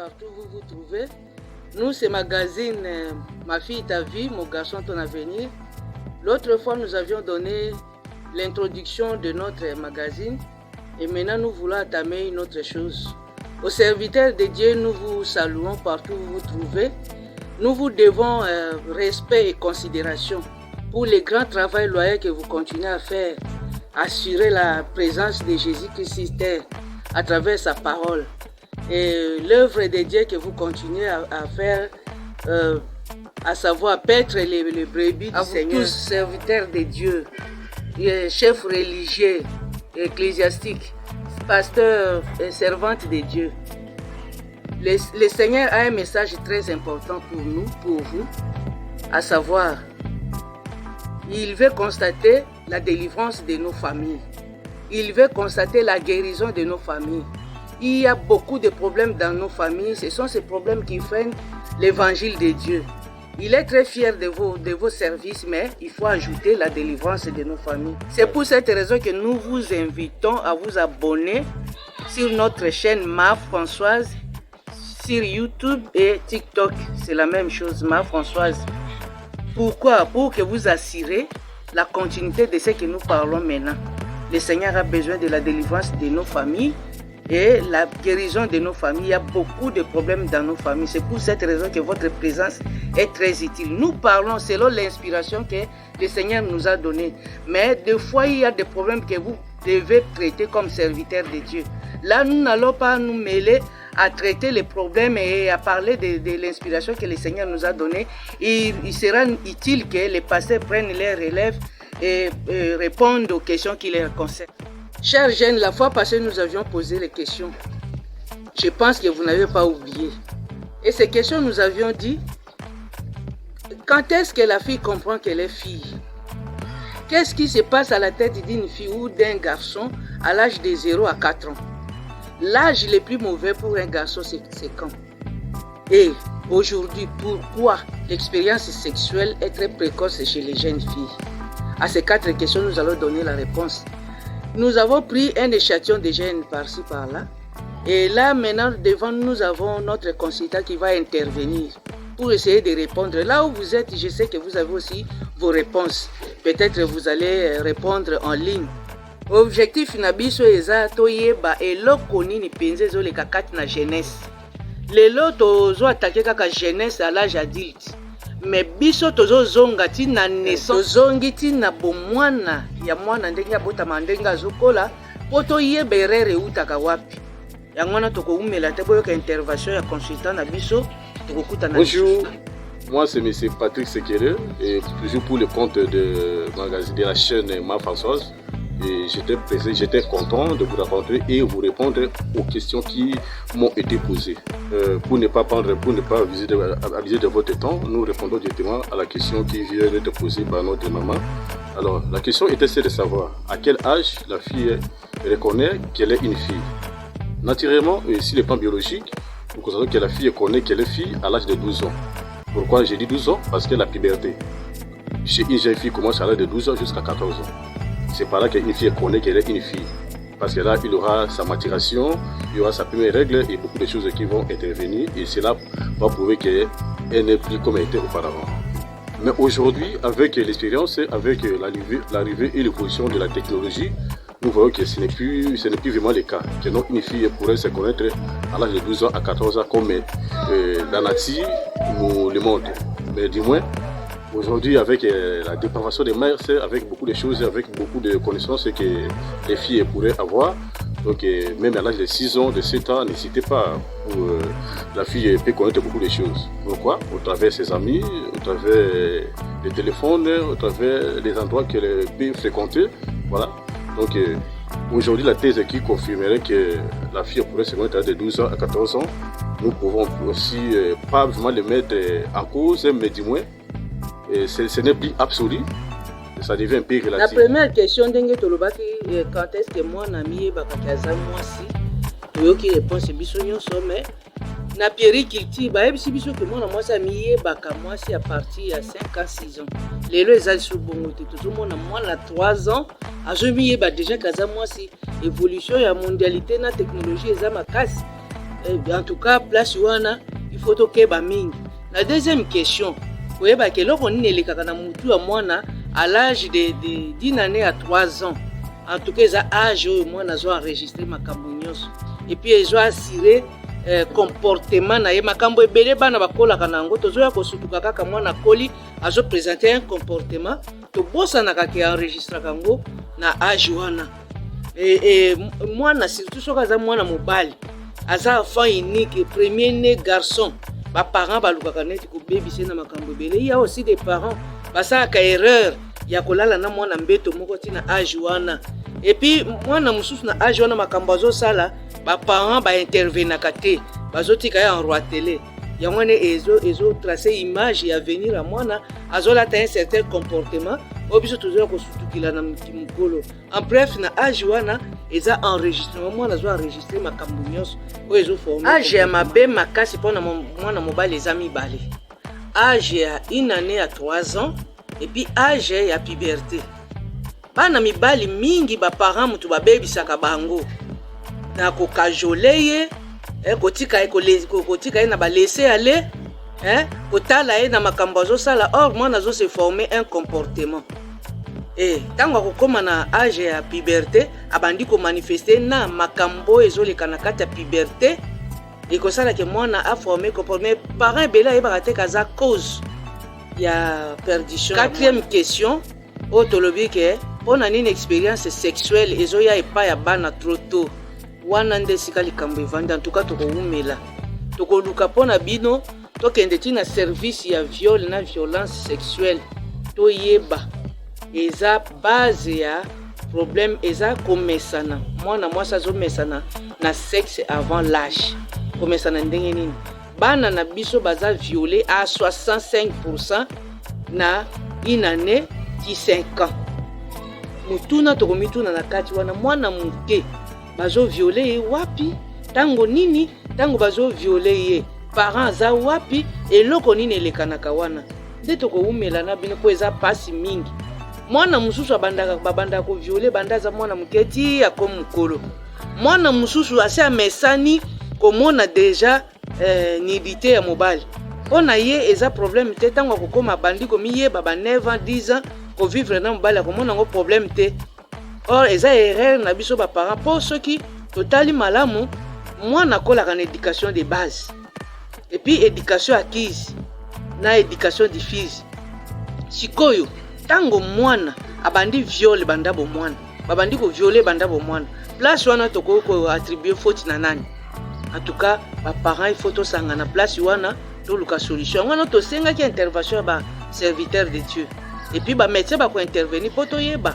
partout où vous vous trouvez. Nous, c'est magazine Ma fille, ta vie, mon garçon, ton avenir. L'autre fois, nous avions donné l'introduction de notre magazine et maintenant, nous voulons entamer une autre chose. Aux serviteurs de Dieu, nous vous saluons partout où vous vous trouvez. Nous vous devons respect et considération pour le grand travail loyal que vous continuez à faire, assurer la présence de Jésus-Christ à travers sa parole. Et l'œuvre de Dieu que vous continuez à faire, à savoir paître les brebis du Seigneur. Tous serviteurs de Dieu, chefs religieux, ecclésiastiques, pasteurs et servantes de Dieu. Le Seigneur a un message très important pour nous, pour vous, à savoir, il veut constater la délivrance de nos familles. Il veut constater la guérison de nos familles. Il y a beaucoup de problèmes dans nos familles. Ce sont ces problèmes qui freinent l'évangile de Dieu. Il est très fier de vos services, mais il faut ajouter la délivrance de nos familles. C'est pour cette raison que nous vous invitons à vous abonner sur notre chaîne Ma Françoise, sur YouTube et TikTok. C'est la même chose, Ma Françoise. Pourquoi? Pour que vous assurez la continuité de ce que nous parlons maintenant. Le Seigneur a besoin de la délivrance de nos familles et la guérison de nos familles. Il y a beaucoup de problèmes dans nos familles. C'est pour cette raison que votre présence est très utile. Nous parlons selon l'inspiration que le Seigneur nous a donnée. Mais des fois, il y a des problèmes que vous devez traiter comme serviteurs de Dieu. Là, nous n'allons pas nous mêler à traiter les problèmes et à parler de l'inspiration que le Seigneur nous a donnée. Il sera utile que les pasteurs prennent les relèves et répondent aux questions qui les concernent. Chers jeunes, la fois passée, nous avions posé les questions. Je pense que vous n'avez pas oublié. Et ces questions, nous avions dit, quand est-ce que la fille comprend qu'elle est fille? Qu'est-ce qui se passe à la tête d'une fille ou d'un garçon à l'âge de 0 à 4 ans? L'âge le plus mauvais pour un garçon, c'est quand? Et aujourd'hui, pourquoi l'expérience sexuelle est très précoce chez les jeunes filles? À ces 4 questions, nous allons donner la réponse. Nous avons pris un échantillon de jeunes par-ci, par-là. Et là, maintenant, devant nous, nous avons notre consultant qui va intervenir pour essayer de répondre. Là où vous êtes, je sais que vous avez aussi vos réponses. Peut-être vous allez répondre en ligne. Objectif na biso eza toyeba eloko nini penza ezoleka kati na jeunesse. Lelo tozo attaquer kaka jeunesse à l'âge adulte. Mais biso tozozonga tina naissance, tozongi tina bomwana ya mwana ndenge abotama ndenge azokola po toyeba erreur eutaka wapi. Yango wana tokoumela te boyoka intervention ya consultant na biso tokokuta na. Bonjour. Moi, c'est M. Patrick Sekele, et toujours pour le compte de la chaîne Ma Françoise. Et j'étais content de vous rencontrer et vous répondre aux questions qui m'ont été posées. Pour ne pas abuser de votre temps, nous répondons directement à la question qui vient d'être posée par notre maman. Alors, la question était celle de savoir à quel âge la fille reconnaît qu'elle est une fille. Naturellement, sur le plan biologique, nous constatons que la fille connaît qu'elle est fille à l'âge de 12 ans. Pourquoi j'ai dit 12 ans? Parce que la puberté chez une jeune fille commence à l'âge de 12 ans jusqu'à 14 ans. C'est par là qu'une fille connaît qu'elle est une fille. Parce que là, il aura sa maturation, il aura sa première règle et beaucoup de choses qui vont intervenir. Et cela va prouver qu'elle n'est plus comme elle était auparavant. Mais aujourd'hui, avec l'expérience, avec l'arrivée et l'évolution de la technologie, nous voyons que ce n'est plus vraiment le cas. Que non, une fille pourrait se connaître à l'âge de 12 ans à 14 ans comme la nature nous le montre. Mais du moins, aujourd'hui, avec la dépravation des mœurs, avec beaucoup de choses, avec beaucoup de connaissances que les filles pourraient avoir, donc même à l'âge de 6 ans, de 7 ans, n'hésitez pas, la fille peut connaître beaucoup de choses. Pourquoi? Au travers ses amis, au travers les téléphones, au travers les endroits qu'elle peut fréquenter, voilà. Donc aujourd'hui, la thèse qui confirmerait que la fille pourrait se connaître de 12 ans à 14 ans, nous pouvons aussi pas vraiment le mettre en cause, mais du moins, ce n'est plus absolu, ça devient un peu relatif. La première question, quand est-ce que moi, Nami, Bakaza, moi, si, tu as réponse, mais na périculture, si biso que moi, ça mié, moi, si à partir de 5 ans, 6 ans. Les lois, elles sont bonnes, tout le monde, moi, à 3 ans, à je mié, déjà, Kaza, moi, si, évolution, la mondialité, la technologie, elles ma casse. en tout cas place wana il faut tokeba mingi. La deuxième question, koyeba ke loko nini elekaka na mutu ya mwana à l'âge de d'une année à 3 ans. En tout cas ça âge où mwana zo enregistrer makambo nyonso et puis ezo assurer comportement na ye makambo ebele bana bakolaka nango tozoya kosutuka kaka mwana koli azo présenter un comportement to bossa na kake enregistrer kango na âge wana et mwana surtout soka za mwana mobali aza enfant unique premier né garçon ba parents balukaka neti ko bebise na makambo ebele. Il y a aussi des parents basaka erreur ya kolala na mwana mbeto moko tina âge wana et puis mwana mususu na âge wana makambo azo sala ba parents ba intervenir kate bazotika ya en roi télé ya mwana ezo tracer image ya venir à mwana azola ta un certain comportement obiso toujours ko sutukila na mukolo. En bref na âge wana eza enregistrement mwana zo enregistrer makambo nyonso o ezo former âge ya mabe makasi pona mwana mobali eza mibale âge ya une année à 3 ans et puis âge ya puberté. Bana mibali mingi ba parents mutu ba bebisaka bango na ko kajoleye kotika na ba laisser aller kotala na makambo zo sala or mwana zo se former un comportement tango akokoma na âge ya puberté abandi ko manifester na makambo ezoleka na kati ya puberté ekosala ke mwana a former comportement parents bela yeba te kaza cause ya perdition. Quatrième question otolobi ke pona nini expérience sexuelle ezoya epa ya bana trop tôt wana nde sika likambo evanda. En tout cas tokoumela tokoluka pona bino tokende tina service ya viol na violence sexuelle toyeba eza base ya problème eza komesana mwana mwasi azomesana na sexe avant l'âge komesana ndenge nini bana na biso baza violé à 65% na une année qui 5 ans. Mutuna tokomituna na kati wana mwana muke bazo violé ye wapi tango nini tango bazo violé ye parents za wapi eloko nini elekanaka wana nde tokoumela na bino po eza pasi mingi. Mwana mususu babanda ko violé bandaza mwana muketi akomo mukolo mwana mususu ase amesani komona déjà nidité ya mobali pona ye eza problème te tango kokoma bandi komiye baba 9 ans 10 ans ko vivre na mobali komona ngo problème te. Or eza erreur na biso ba parents po soki totali malamu mwana kolaka na éducation de base et puis éducation acquise na éducation diffuse. Sikoyo tango mwana abandi viole bandabo mwana babandi ko violer bandabo mwana place wana toko attribuer faute na nani. En tout cas ba parents il faut to sanga na place wana to luka solution wana to senga ki intervention ba serviteur de Dieu et puis ba médecin ba ko intervenir poto yeba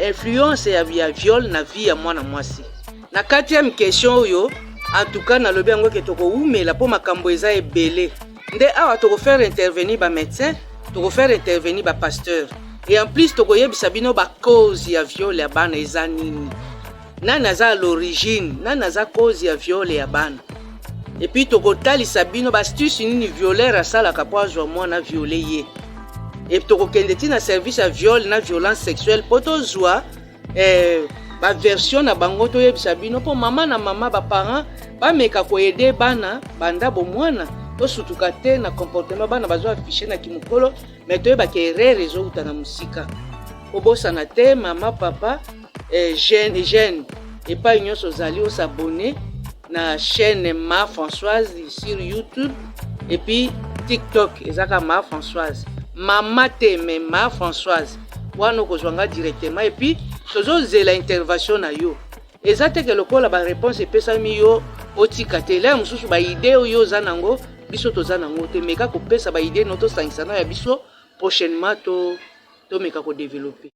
influence ya viol na vie ya mwana mwasi. Na quatrième question oyo en tout cas na lobi yango ke toko umela po makambo eza ebele nde awa toko faire intervenir ba médecin toko faire intervenir ba pasteur et en plus toko yebisa bino ba cause ya viol ya bana eza nini nani aza l'origine nani aza cause ya viol ya bana et puis toko talisa bino ba astuce nini violeur asalaka po azwa mwana violé ye et toko kende tina service ya viol na violence sexuelle po tozwa ba version na bango toyebisa bino po mama na mama ba parents bameka ko aider bana banda bo mwana to sutuka te na comportement bana bazwa afficher na kimukolo mais toyeba ke erreur ezouta na musika obosana te mama papa jeune et pas nyonso zali o s'abonner na chaîne Ma Françoise sur YouTube et puis TikTok ezaka Ma Françoise mama te mais Ma Françoise wana kozwanga directement et puis tozo zela intervention na yo ezate ke lokola ba réponse epesami yo otika te la mususu ba idée oyo zanango biso toza nango te meka kopesa ba idée noto sangisana ya biso prochainement to meka ko développer.